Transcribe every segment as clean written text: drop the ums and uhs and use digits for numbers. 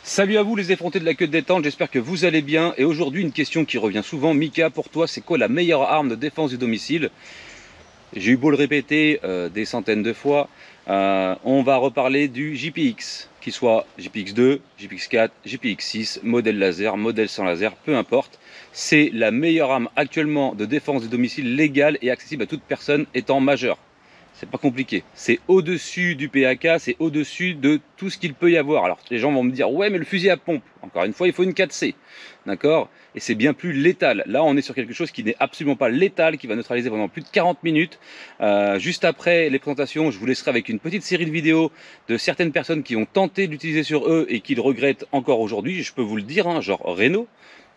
Salut à vous les effrontés de la queue de détente, j'espère que vous allez bien. Et aujourd'hui une question qui revient souvent. Mika, pour toi c'est quoi la meilleure arme de défense du domicile? J'ai eu beau le répéter des centaines de fois, on va reparler du JPX, qu'il soit JPX2, JPX4, JPX6, modèle laser, modèle sans laser, peu importe. C'est la meilleure arme actuellement de défense du domicile légale et accessible à toute personne étant majeure. C'est pas compliqué. C'est au-dessus du PAK, c'est au-dessus de tout ce qu'il peut y avoir. Alors les gens vont me dire, ouais mais le fusil à pompe, encore une fois il faut une 4C, d'accord? Et c'est bien plus létal. Là on est sur quelque chose qui n'est absolument pas létal, qui va neutraliser pendant plus de 40 minutes. Juste après les présentations, je vous laisserai avec une petite série de vidéos de certaines personnes qui ont tenté d'utiliser sur eux et qui le regrettent encore aujourd'hui. Je peux vous le dire, hein, genre Renault,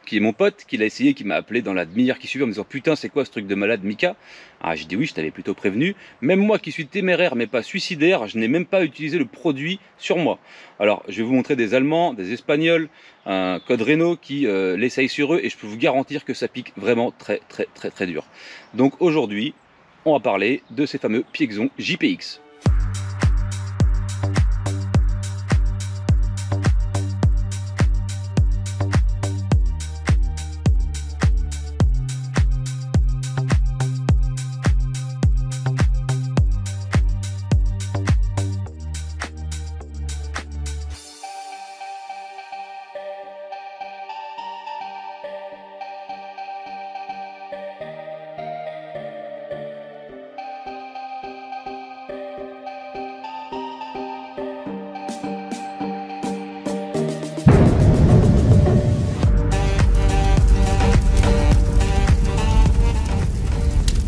qui est mon pote, qui l'a essayé, qui m'a appelé dans la demi-heure qui suivait en me disant putain c'est quoi ce truc de malade Mika? Ah j'ai dit oui, je t'avais plutôt prévenu. Même moi qui suis téméraire mais pas suicidaire, je n'ai même pas utilisé le produit sur moi. Alors je vais vous montrer des Allemands, des Espagnols, un code Renault qui l'essaye sur eux et je peux vous garantir que ça pique vraiment très dur. Donc aujourd'hui on va parler de ces fameux Piexon JPX.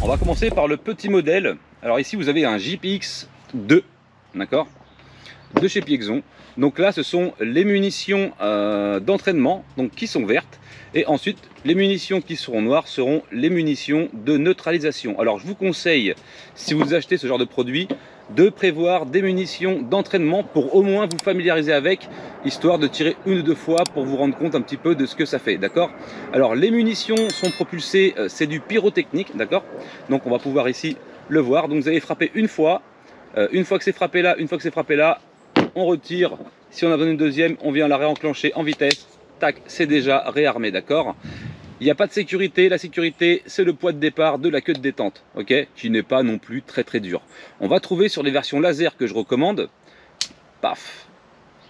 On va commencer par le petit modèle. Alors ici vous avez un JPX 2, d'accord, de chez Piexon. Donc là ce sont les munitions d'entraînement donc qui sont vertes, et ensuite les munitions qui seront noires seront les munitions de neutralisation. Alors je vous conseille, si vous achetez ce genre de produit, de prévoir des munitions d'entraînement pour au moins vous familiariser avec, histoire de tirer une ou deux fois pour vous rendre compte un petit peu de ce que ça fait, d'accord. Alors les munitions sont propulsées, c'est du pyrotechnique, d'accord. Donc on va pouvoir ici le voir. Donc vous allez frapper une fois que c'est frappé là, on retire. Si on a besoin d'une deuxième, on vient la réenclencher en vitesse, tac, c'est déjà réarmé, d'accord. Il n'y a pas de sécurité, la sécurité c'est le poids de départ de la queue de détente, ok, qui n'est pas non plus très dur. On va trouver sur les versions laser que je recommande, paf,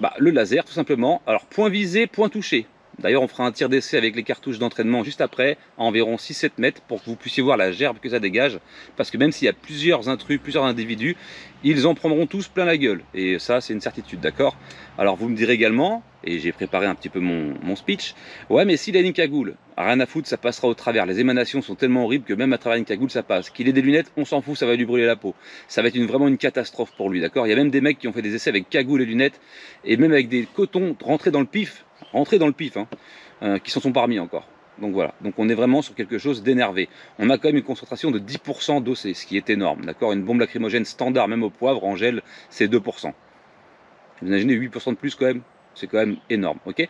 bah, le laser tout simplement. Alors point visé, point touché. D'ailleurs on fera un tir d'essai avec les cartouches d'entraînement juste après, à environ 6-7 mètres, pour que vous puissiez voir la gerbe que ça dégage. Parce que même s'il y a plusieurs intrus, plusieurs individus, ils en prendront tous plein la gueule. Et ça c'est une certitude, d'accord. Alors vous me direz également, et j'ai préparé un petit peu mon speech, ouais mais s'il a une cagoule, rien à foutre, ça passera au travers. Les émanations sont tellement horribles que même à travers une cagoule ça passe. Qu'il ait des lunettes, on s'en fout, ça va lui brûler la peau. Ça va être vraiment une catastrophe pour lui, d'accord. Il y a même des mecs qui ont fait des essais avec cagoule et lunettes, et même avec des cotons rentrés dans le pif, hein, qui s'en sont pas remis encore. Donc voilà, donc on est vraiment sur quelque chose d'énervé. On a quand même une concentration de 10% d'OC, ce qui est énorme, d'accord. Une bombe lacrymogène standard, même au poivre, en gel, c'est 2%. Vous imaginez 8% de plus quand même, c'est quand même énorme, ok.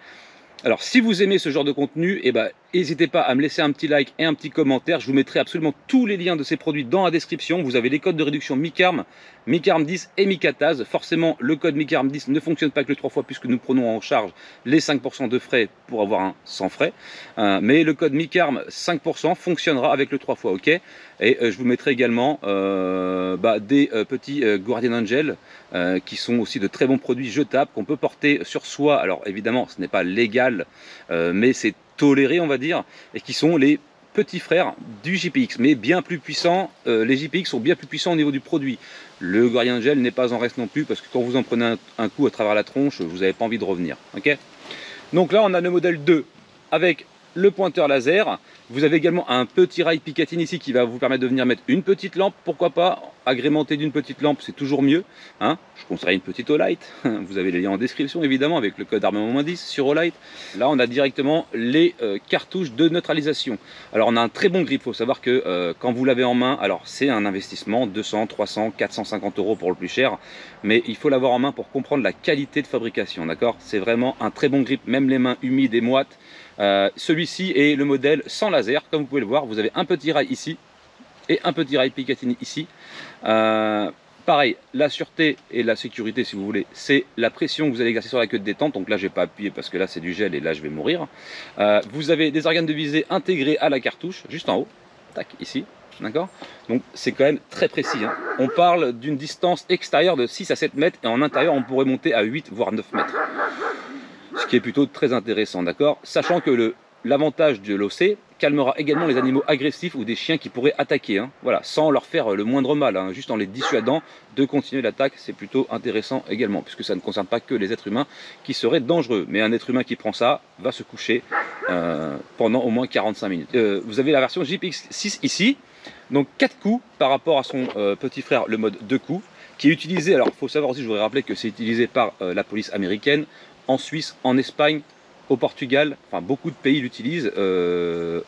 Alors si vous aimez ce genre de contenu, eh ben, n'hésitez pas à me laisser un petit like et un petit commentaire. Je vous mettrai absolument tous les liens de ces produits dans la description. Vous avez les codes de réduction MICARM, MICARM 10 et MICATAZ. Forcément, le code MICARM 10 ne fonctionne pas que le 3 fois puisque nous prenons en charge les 5% de frais pour avoir un sans frais. Mais le code MICARM 5% fonctionnera avec le 3 fois, ok. Et je vous mettrai également des petits Guardian Angel qui sont aussi de très bons produits jetables qu'on peut porter sur soi. Alors évidemment, ce n'est pas légal, mais c'est tolérés on va dire, et qui sont les petits frères du JPX, mais bien plus puissants. Les JPX sont bien plus puissants au niveau du produit. Le Guardian Gel n'est pas en reste non plus, parce que quand vous en prenez un coup à travers la tronche, vous n'avez pas envie de revenir, ok. Donc là on a le modèle 2 avec le pointeur laser. Vous avez également un petit rail Picatinny ici qui va vous permettre de venir mettre une petite lampe, pourquoi pas, agrémenté d'une petite lampe, c'est toujours mieux, hein. Je conseillerais une petite Olight, vous avez les liens en description évidemment avec le code armement-10 sur Olight. Là on a directement les cartouches de neutralisation. Alors on a un très bon grip, il faut savoir que quand vous l'avez en main, alors c'est un investissement, 200, 300, 450 € pour le plus cher, mais il faut l'avoir en main pour comprendre la qualité de fabrication, d'accord. C'est vraiment un très bon grip, même les mains humides et moites. Celui-ci est le modèle sans laser, comme vous pouvez le voir. Vous avez un petit rail ici et un petit rail Picatinny ici. Pareil, la sûreté et la sécurité, si vous voulez, c'est la pression que vous allez exercer sur la queue de détente. Donc là, je n'ai pas appuyé parce que là, c'est du gel et là, je vais mourir. Vous avez des organes de visée intégrés à la cartouche, juste en haut. Tac, ici. D'accord? Donc c'est quand même très précis. Hein. On parle d'une distance extérieure de 6 à 7 mètres et en intérieur, on pourrait monter à 8 voire 9 mètres. Ce qui est plutôt très intéressant, d'accord? Sachant que l'avantage de l'OC calmera également les animaux agressifs ou des chiens qui pourraient attaquer, hein. Voilà, sans leur faire le moindre mal, hein, juste en les dissuadant de continuer l'attaque, c'est plutôt intéressant également, puisque ça ne concerne pas que les êtres humains qui seraient dangereux, mais un être humain qui prend ça va se coucher pendant au moins 45 minutes. Vous avez la version JPX6 ici, donc 4 coups par rapport à son petit frère, le mode 2 coups, qui est utilisé, alors il faut savoir aussi, je voudrais rappeler que c'est utilisé par la police américaine, en Suisse, en Espagne, au Portugal, enfin beaucoup de pays l'utilisent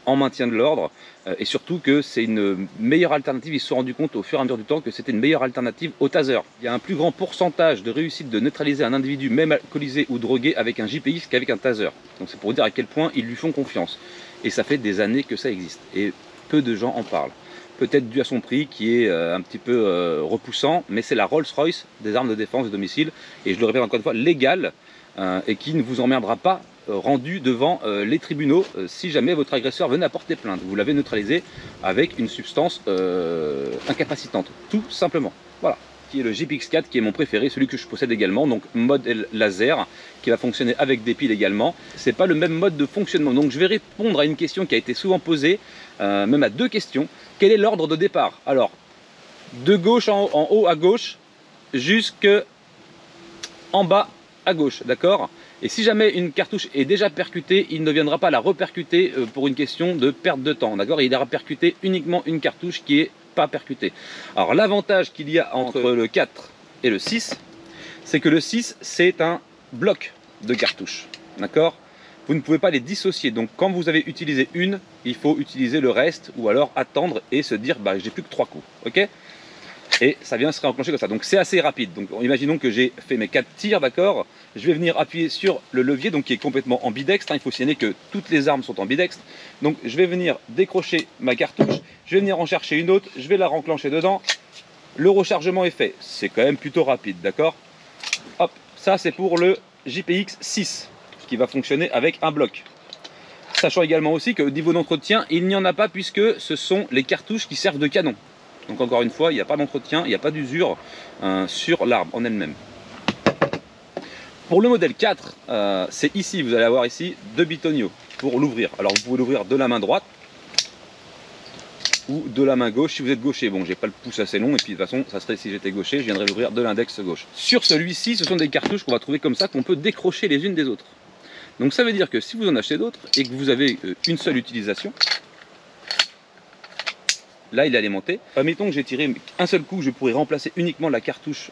en maintien de l'ordre et surtout que c'est une meilleure alternative. Ils se sont rendus compte au fur et à mesure du temps que c'était une meilleure alternative au taser. Il y a un plus grand pourcentage de réussite de neutraliser un individu même alcoolisé ou drogué avec un JPX qu'avec un taser. Donc c'est pour dire à quel point ils lui font confiance. Et ça fait des années que ça existe et peu de gens en parlent. Peut-être dû à son prix qui est un petit peu repoussant, mais c'est la Rolls-Royce des armes de défense de domicile et je le répète encore une fois, légale et qui ne vous emmerdera pas rendu devant les tribunaux si jamais votre agresseur venait à porter plainte. Vous l'avez neutralisé avec une substance incapacitante, tout simplement. Voilà, qui est le JPX4 qui est mon préféré, celui que je possède également, donc mode laser, qui va fonctionner avec des piles également. C'est pas le même mode de fonctionnement, donc je vais répondre à une question qui a été souvent posée, même à 2 questions. Quel est l'ordre de départ? Alors, de gauche en haut à gauche, jusque en bas à gauche, d'accord? Et si jamais une cartouche est déjà percutée, il ne viendra pas la repercuter pour une question de perte de temps, d'accord? Il ira percuter uniquement une cartouche qui est pas percutée. Alors l'avantage qu'il y a entre le 4 et le 6, c'est que le 6 c'est un bloc de cartouches, d'accord? Vous ne pouvez pas les dissocier, donc quand vous avez utilisé une, il faut utiliser le reste ou alors attendre et se dire bah j'ai plus que 3 coups, ok? Et ça vient se réenclencher comme ça, donc c'est assez rapide. Donc imaginons que j'ai fait mes 4 tirs, d'accord, je vais venir appuyer sur le levier, donc qui est complètement ambidextre, hein. Il faut signaler que toutes les armes sont ambidextres, donc je vais venir décrocher ma cartouche, je vais venir en chercher une autre, je vais la renclencher dedans, le rechargement est fait, c'est quand même plutôt rapide, d'accord. Hop, ça c'est pour le JPX 6, qui va fonctionner avec un bloc. Sachant également aussi que au niveau d'entretien, il n'y en a pas puisque ce sont les cartouches qui servent de canon. Donc encore une fois, il n'y a pas d'entretien, il n'y a pas d'usure sur l'arme en elle-même. Pour le modèle 4, c'est ici, vous allez avoir ici 2 bitonio pour l'ouvrir. Alors vous pouvez l'ouvrir de la main droite ou de la main gauche si vous êtes gaucher. Bon, j'ai pas le pouce assez long et puis de toute façon, ça serait si j'étais gaucher, je viendrais l'ouvrir de l'index gauche. Sur celui-ci, ce sont des cartouches qu'on va trouver comme ça, qu'on peut décrocher les unes des autres. Donc ça veut dire que si vous en achetez d'autres et que vous avez une seule utilisation, là il est alimenté. Admettons que j'ai tiré un seul coup, je pourrais remplacer uniquement la cartouche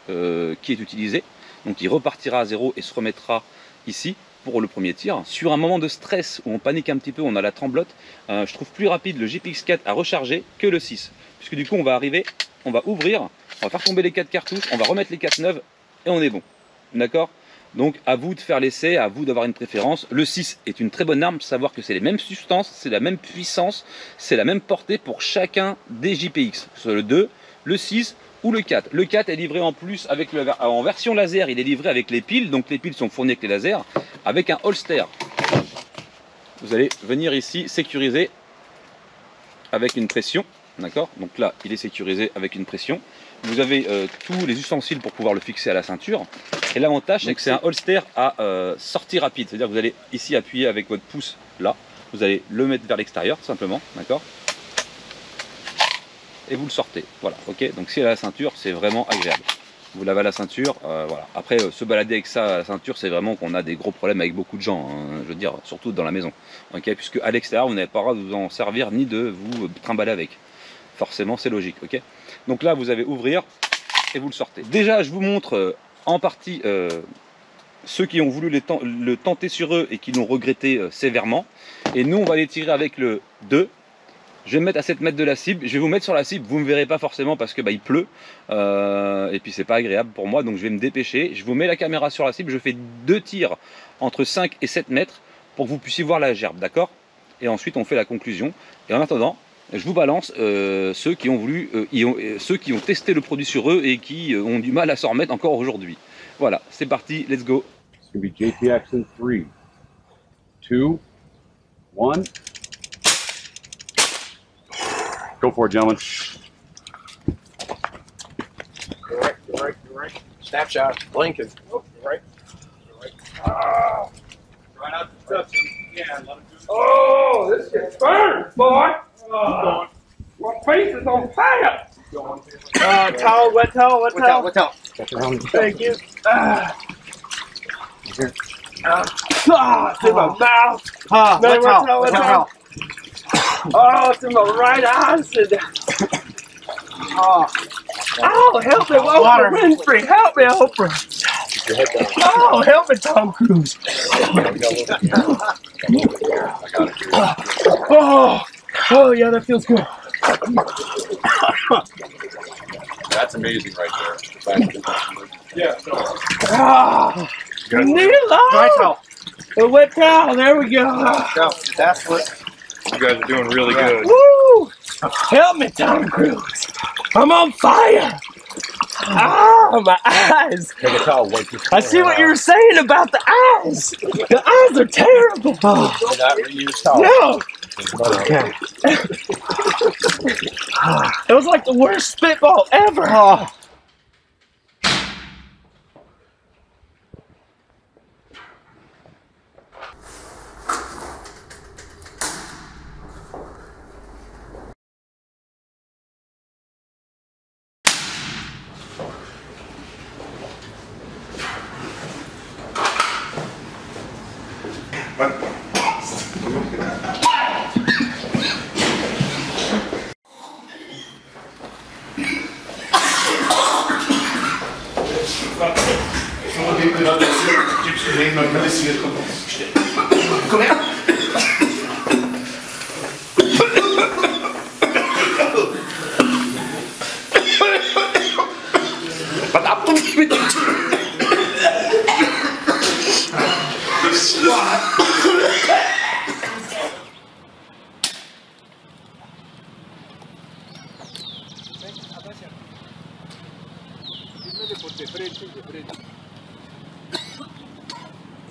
qui est utilisée. Donc il repartira à zéro et se remettra ici pour le premier tir. Sur un moment de stress où on panique un petit peu, on a la tremblote, je trouve plus rapide le JPX4 à recharger que le 6. Puisque du coup on va arriver, on va ouvrir, on va faire tomber les 4 cartouches, on va remettre les 4 neuves et on est bon. D'accord? Donc à vous de faire l'essai, à vous d'avoir une préférence. Le 6 est une très bonne arme, savoir que c'est les mêmes substances, c'est la même puissance, c'est la même portée pour chacun des JPX. Soit le 2, le 6 ou le 4. Le 4 est livré en plus avec en version laser, il est livré avec les piles, donc les piles sont fournies avec les lasers, avec un holster. Vous allez venir ici sécuriser avec une pression, d'accord? Donc là, il est sécurisé avec une pression. Vous avez tous les ustensiles pour pouvoir le fixer à la ceinture. Et l'avantage, c'est que c'est un holster à sortie rapide. C'est-à-dire que vous allez ici appuyer avec votre pouce là. Vous allez le mettre vers l'extérieur, tout simplement, d'accord? Et vous le sortez. Voilà, ok? Donc si elle a la ceinture, c'est vraiment agréable. Vous l'avez à la ceinture, voilà. Après, se balader avec ça à la ceinture, c'est vraiment qu'on a des gros problèmes avec beaucoup de gens, hein, je veux dire, surtout dans la maison. Okay, puisque à l'extérieur, vous n'avez pas le droit de vous en servir ni de vous trimballer avec. Forcément, c'est logique, ok? Donc là, vous avez ouvrir et vous le sortez. Déjà, je vous montre en partie ceux qui ont voulu le tenter sur eux et qui l'ont regretté sévèrement. Et nous, on va les tirer avec le 2. Je vais me mettre à 7 mètres de la cible, je vais vous mettre sur la cible, vous ne me verrez pas forcément parce que bah, il pleut, et puis c'est pas agréable pour moi, donc je vais me dépêcher. Je vous mets la caméra sur la cible, je fais 2 tirs entre 5 et 7 mètres pour que vous puissiez voir la gerbe, d'accord? Et ensuite on fait la conclusion, et en attendant, je vous balance ceux qui ont voulu, ceux qui ont testé le produit sur eux et qui ont du mal à s'en remettre encore aujourd'hui. Voilà, c'est parti, let's go. It's gonna be JPX in 3, 2, 1. Go for it, gentlemen. You're right. Snapshot, blinking. Oh, you're right. Oh. Try not to touch him. Yeah, let him do it. Oh, this gets burned, boy. Oh. My face is on fire. Towel, wet towel, wet towel. Wet towel. Thank you. It's in my mouth. Wet towel. Wet towel. Oh, it's in my right eyes. Oh, help me, Oprah Winfrey. Help me, Oprah. Oh, help me, Tom Cruise. Oh, yeah, that feels good. That's amazing right there. Yeah. Dry towel. A wet towel. There we go. That's what. You guys are doing really good. Woo! Help me, Tom Cruise. I'm on fire. Ah, my eyes. Take a towel, wipe your I see what you're saying about the eyes. The eyes are terrible. No. Okay. It was like the worst spitball ever. Kom her. Wat ab du mit?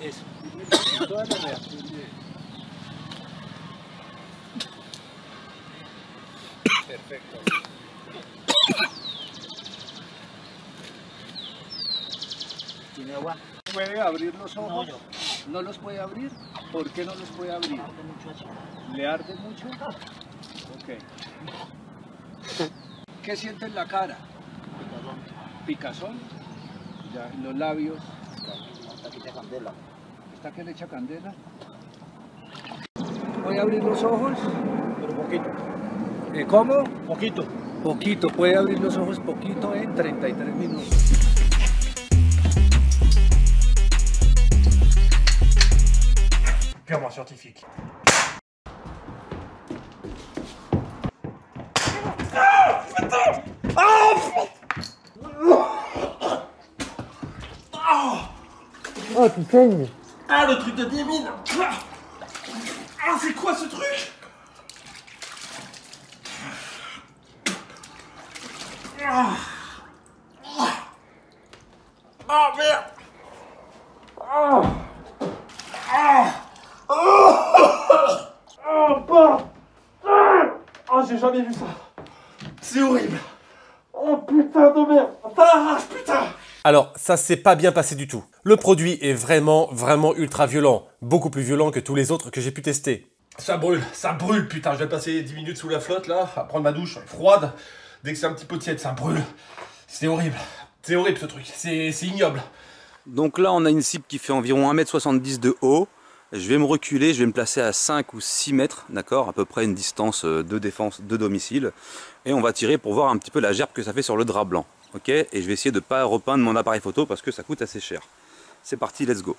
Eso. Toda la reacción de... Perfecto. ¿Tiene agua? ¿Puede abrir los ojos? No, yo. ¿No los puede abrir? ¿Por qué no los puede abrir? ¿Le arde mucho? Ok. ¿Qué siente en la cara? Picazón. Ya, en los labios. Hasta que te candela. ¿Está que le echa candela? Voy a abrir los ojos. Pero poquito. ¿Cómo? Poquito. Poquito. Puede abrir los ojos poquito en 33 minutos. Purement scientifique. Oh, tu saignes. Ah, le truc de Démine. Ah, c'est quoi ce truc? Ah, merde. Oh, j'ai jamais vu ça. C'est horrible. Oh putain de merde. Putain. Alors, ça s'est pas bien passé du tout. Le produit est vraiment ultra violent. Beaucoup plus violent que tous les autres que j'ai pu tester. Ça brûle, putain, je vais passer 10 minutes sous la flotte là, à prendre ma douche, elle est froide. Dès que c'est un petit peu tiède, ça brûle. C'est horrible ce truc, c'est ignoble. Donc là, on a une cible qui fait environ 1,70 m de haut. Je vais me reculer, je vais me placer à 5 ou 6 mètres, d'accord, à peu près une distance de défense de domicile. Et on va tirer pour voir un petit peu la gerbe que ça fait sur le drap blanc. Ok, et je vais essayer de ne pas repeindre mon appareil photo parce que ça coûte assez cher. C'est parti, let's go.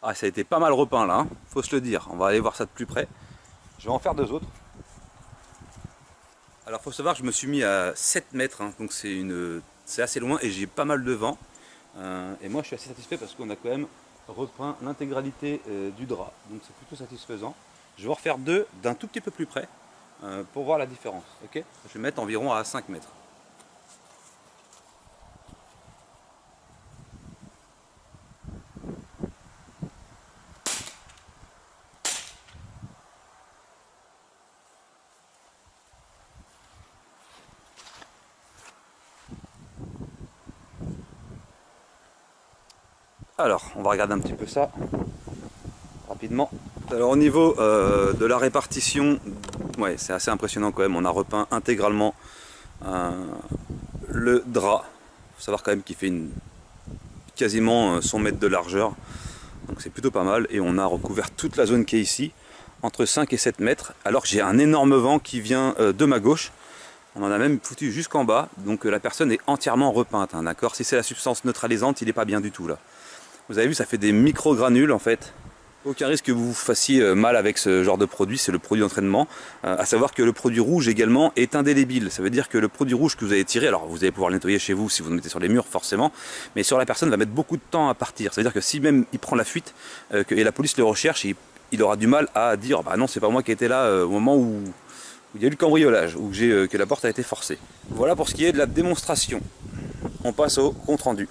Ah, ça a été pas mal repeint là, hein, faut se le dire. On va aller voir ça de plus près. Je vais en faire 2 autres. Alors faut savoir que je me suis mis à 7 mètres, hein, donc c'est assez loin et j'ai pas mal de vent. Et moi je suis assez satisfait parce qu'on a quand même repeint l'intégralité du drap, donc c'est plutôt satisfaisant. Je vais en refaire 2 d'un tout petit peu plus près pour voir la différence. Okay, je vais mettre environ à 5 mètres. Alors, on va regarder un petit peu ça rapidement. Alors au niveau de la répartition, ouais, c'est assez impressionnant quand même. On a repeint intégralement le drap. Il faut savoir quand même qu'il fait quasiment 100 mètres de largeur. Donc c'est plutôt pas mal. Et on a recouvert toute la zone qui est ici, entre 5 et 7 mètres. Alors que j'ai un énorme vent qui vient de ma gauche. On en a même foutu jusqu'en bas. Donc la personne est entièrement repeinte, hein, d'accord. Si c'est la substance neutralisante, il n'est pas bien du tout là. Vous avez vu, ça fait des micro-granules en fait. Aucun risque que vous vous fassiez mal avec ce genre de produit, c'est le produit d'entraînement. À savoir que le produit rouge également est indélébile. Ça veut dire que le produit rouge que vous avez tiré, alors vous allez pouvoir le nettoyer chez vous si vous le mettez sur les murs forcément, mais sur la personne, il va mettre beaucoup de temps à partir. Ça veut dire que si même il prend la fuite et la police le recherche, il aura du mal à dire bah non, c'est pas moi qui étais là au moment où il y a eu le cambriolage, ou que la porte a été forcée. Voilà pour ce qui est de la démonstration. On passe au compte rendu.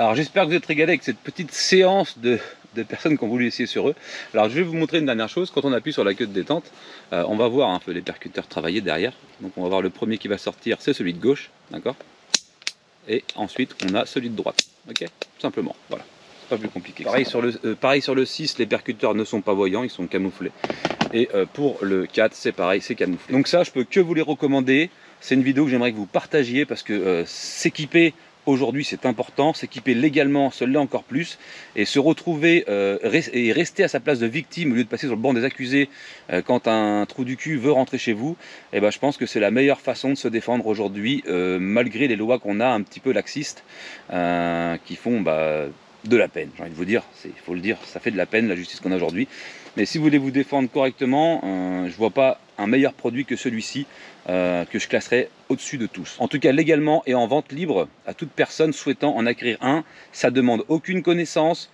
Alors j'espère que vous êtes régalés avec cette petite séance de personnes qui ont voulu essayer sur eux. Alors je vais vous montrer une dernière chose. Quand on appuie sur la queue de détente, on va voir un peu les percuteurs travailler derrière. Donc on va voir le premier qui va sortir, c'est celui de gauche, d'accord. Et ensuite on a celui de droite, ok, tout simplement, voilà. C'est pas plus compliqué. Pareil sur le 6, les percuteurs ne sont pas voyants, ils sont camouflés. Et pour le 4, c'est pareil, c'est camouflé. Donc ça, je peux que vous les recommander. C'est une vidéo que j'aimerais que vous partagiez parce que s'équiper aujourd'hui c'est important, s'équiper légalement se l'est encore plus, et se retrouver et rester à sa place de victime au lieu de passer sur le banc des accusés quand un trou du cul veut rentrer chez vous, et ben, je pense que c'est la meilleure façon de se défendre aujourd'hui, malgré les lois qu'on a un petit peu laxistes, qui font de la peine, j'ai envie de vous dire, il faut le dire, ça fait de la peine la justice qu'on a aujourd'hui. Mais si vous voulez vous défendre correctement, je ne vois pas un meilleur produit que celui-ci, que je classerais au-dessus de tous. En tout cas, légalement et en vente libre à toute personne souhaitant en acquérir un. Ça demande aucune connaissance.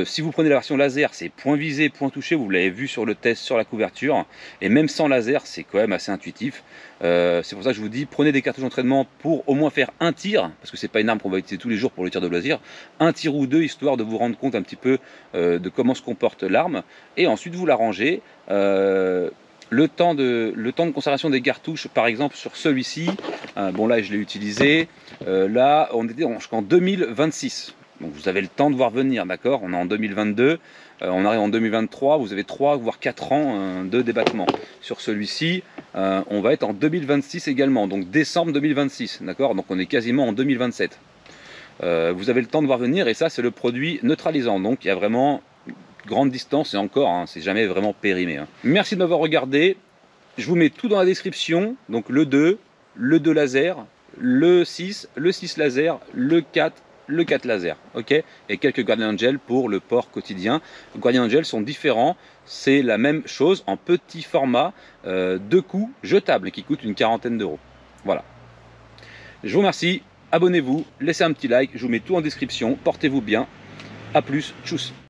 Si vous prenez la version laser, c'est point visé, point touché, vous l'avez vu sur le test, sur la couverture. Et même sans laser, c'est quand même assez intuitif. C'est pour ça que je vous dis, prenez des cartouches d'entraînement pour au moins faire un tir, parce que c'est pas une arme qu'on va utiliser tous les jours pour le tir de loisir. Un tir ou 2, histoire de vous rendre compte un petit peu de comment se comporte l'arme. Et ensuite, vous la rangez. Le temps de conservation des cartouches, par exemple sur celui-ci, bon là je l'ai utilisé, là on était jusqu'en 2026, donc vous avez le temps de voir venir, d'accord. On est en 2022, on arrive en 2023, vous avez 3 voire 4 ans de débattement. Sur celui-ci, on va être en 2026 également, donc décembre 2026, d'accord, donc on est quasiment en 2027. Vous avez le temps de voir venir, et ça c'est le produit neutralisant, donc il y a vraiment grande distance, et encore, hein, c'est jamais vraiment périmé. Hein. Merci de m'avoir regardé. Je vous mets tout dans la description. Donc le 2 laser, le 6 laser, le 4 laser. Ok. Et quelques Guardian Angel pour le port quotidien. Les Guardian Angel sont différents. C'est la même chose en petit format, 2 coups jetables qui coûtent une quarantaine d'euros. Voilà. Je vous remercie. Abonnez-vous, laissez un petit like. Je vous mets tout en description. Portez-vous bien. A plus. Tchuss.